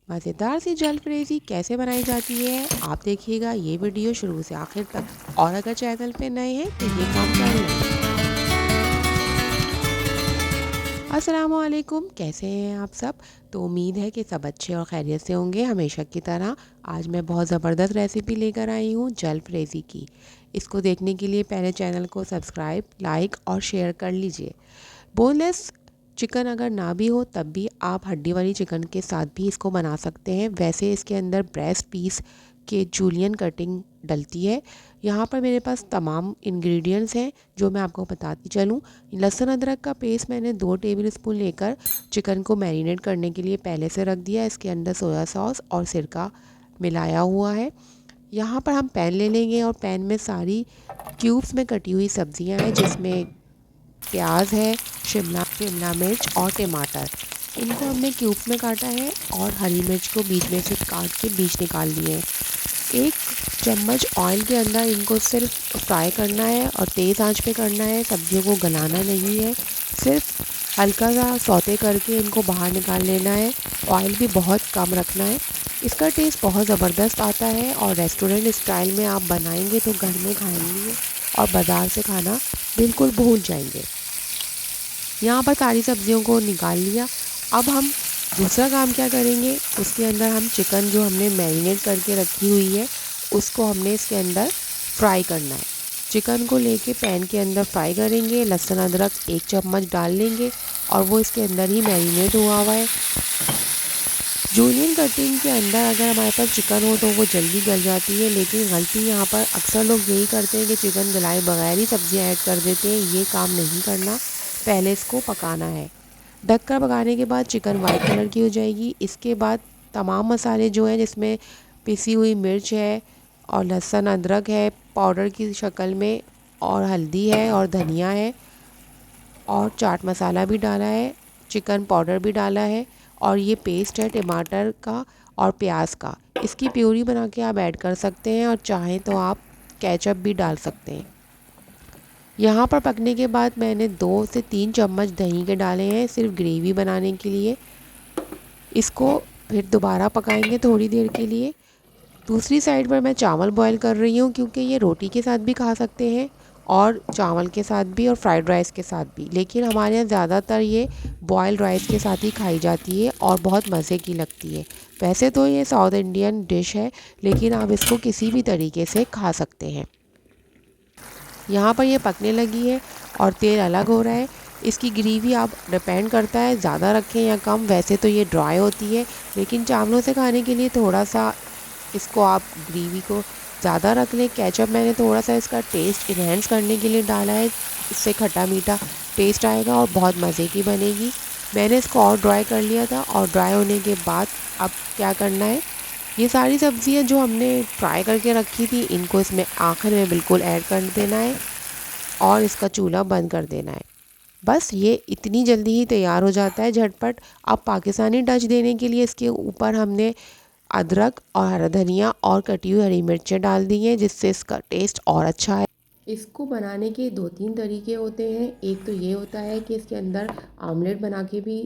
मज़ेदार सी जलफ्रेज़ी कैसे बनाई जाती है आप देखिएगा ये वीडियो शुरू से आखिर तक। और अगर चैनल पे नए हैं तो ये काम कर लें। अस्सलामुअलैकुम, कैसे हैं आप सब। तो उम्मीद है कि सब अच्छे और खैरियत से होंगे हमेशा की तरह। आज मैं बहुत ज़बरदस्त रेसिपी लेकर आई हूँ जलफ्रेज़ी की। इसको देखने के लिए पहले चैनल को सब्सक्राइब, लाइक और शेयर कर लीजिए। बोनलेस चिकन अगर ना भी हो तब भी आप हड्डी वाली चिकन के साथ भी इसको बना सकते हैं। वैसे इसके अंदर ब्रेस्ट पीस के जूलियन कटिंग डलती है। यहाँ पर मेरे पास तमाम इंग्रेडिएंट्स हैं जो मैं आपको बताती चलूँ। लहसुन अदरक का पेस्ट मैंने 2 टेबल स्पून लेकर चिकन को मैरिनेट करने के लिए पहले से रख दिया। इसके अंदर सोया सॉस और सिरका मिलाया हुआ है। यहाँ पर हम पैन ले लेंगे और पैन में सारी क्यूब्स में कटी हुई सब्जियां हैं, जिसमें प्याज है, शिमला शिमला मिर्च और टमाटर। इनको हमने क्यूब्स में काटा है और हरी मिर्च को बीच में से काट के बीज निकाल लिए हैं। 1 चम्मच ऑयल के अंदर इनको सिर्फ फ्राई करना है और तेज़ आंच पे करना है। सब्जियों को गलाना नहीं है, सिर्फ हल्का सा सौते करके इनको बाहर निकाल लेना है। ऑयल भी बहुत कम रखना है। इसका टेस्ट बहुत ज़बरदस्त आता है और रेस्टोरेंट स्टाइल में आप बनाएंगे तो घर में खाएंगे और बाज़ार से खाना बिल्कुल भूल जाएंगे। यहाँ पर सारी सब्जियों को निकाल लिया। अब हम दूसरा काम क्या करेंगे, उसके अंदर हम चिकन जो हमने मैरिनेट करके रखी हुई है उसको हमने इसके अंदर फ्राई करना है। चिकन को लेके पैन के अंदर फ्राई करेंगे। लहसुन अदरक 1 चम्मच डाल लेंगे और वो इसके अंदर ही मैरिनेट हुआ है। जूलियन कटिंग के अंदर अगर हमारे पास चिकन हो तो वो जल्दी गल जाती है, लेकिन गलती यहाँ पर अक्सर लोग यही करते हैं कि चिकन गलाए बगैर ही सब्जियाँ ऐड कर देते हैं। ये काम नहीं करना, पहले इसको पकाना है। ढककर पकाने के बाद चिकन वाइट कलर की हो जाएगी। इसके बाद तमाम मसाले जो हैं, जिसमें पिसी हुई मिर्च है और लहसुन अदरक है पाउडर की शक्ल में, और हल्दी है और धनिया है और चाट मसाला भी डाला है, चिकन पाउडर भी डाला है और ये पेस्ट है टमाटर का और प्याज का। इसकी प्यूरी बना के आप ऐड कर सकते हैं और चाहें तो आप केचप भी डाल सकते हैं। यहाँ पर पकने के बाद मैंने 2 से 3 चम्मच दही के डाले हैं सिर्फ ग्रेवी बनाने के लिए। इसको फिर दोबारा पकाएंगे थोड़ी देर के लिए। दूसरी साइड पर मैं चावल बॉईल कर रही हूँ, क्योंकि ये रोटी के साथ भी खा सकते हैं और चावल के साथ भी और फ्राइड राइस के साथ भी, लेकिन हमारे यहाँ ज़्यादातर ये बॉयल्ड राइस के साथ ही खाई जाती है और बहुत मज़े की लगती है। वैसे तो ये साउथ इंडियन डिश है, लेकिन आप इसको किसी भी तरीके से खा सकते हैं। यहाँ पर ये पकने लगी है और तेल अलग हो रहा है। इसकी ग्रेवी आप डिपेंड करता है ज़्यादा रखें या कम। वैसे तो ये ड्राई होती है, लेकिन चावलों से खाने के लिए थोड़ा सा इसको आप ग्रेवी को ज़्यादा रख लें। केचप मैंने थोड़ा सा इसका टेस्ट इन्हेंस करने के लिए डाला है, इससे खट्टा मीठा टेस्ट आएगा और बहुत मज़े की बनेगी। मैंने इसको और ड्राई कर लिया था और ड्राई होने के बाद अब क्या करना है, ये सारी सब्जियां जो हमने फ्राई करके रखी थी इनको इसमें आखिर में बिल्कुल ऐड कर देना है और इसका चूल्हा बंद कर देना है। बस ये इतनी जल्दी ही तैयार हो जाता है झटपट। अब पाकिस्तानी टच देने के लिए इसके ऊपर हमने अदरक और हरा धनिया और कटी हुई हरी मिर्चें डाल दी हैं, जिससे इसका टेस्ट और अच्छा है। इसको बनाने के 2-3 तरीके होते हैं। एक तो ये होता है कि इसके अंदर आमलेट बना के भी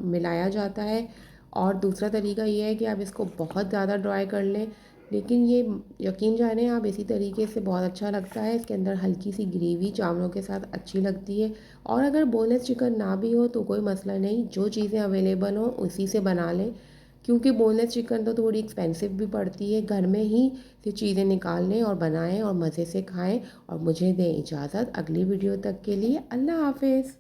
मिलाया जाता है, और दूसरा तरीका ये है कि आप इसको बहुत ज़्यादा ड्राई कर लें। लेकिन ये यकीन जानें, आप इसी तरीके से बहुत अच्छा लगता है। इसके अंदर हल्की सी ग्रेवी चावलों के साथ अच्छी लगती है। और अगर बोनलेस चिकन ना भी हो तो कोई मसला नहीं, जो चीज़ें अवेलेबल हों उसी से बना लें, क्योंकि बोनलेस चिकन तो थोड़ी एक्सपेंसिव भी पड़ती है। घर में ही से चीज़ें निकाल लें और बनाएं और मज़े से खाएं। और मुझे दें इजाज़त, अगली वीडियो तक के लिए अल्लाह हाफ़िज़।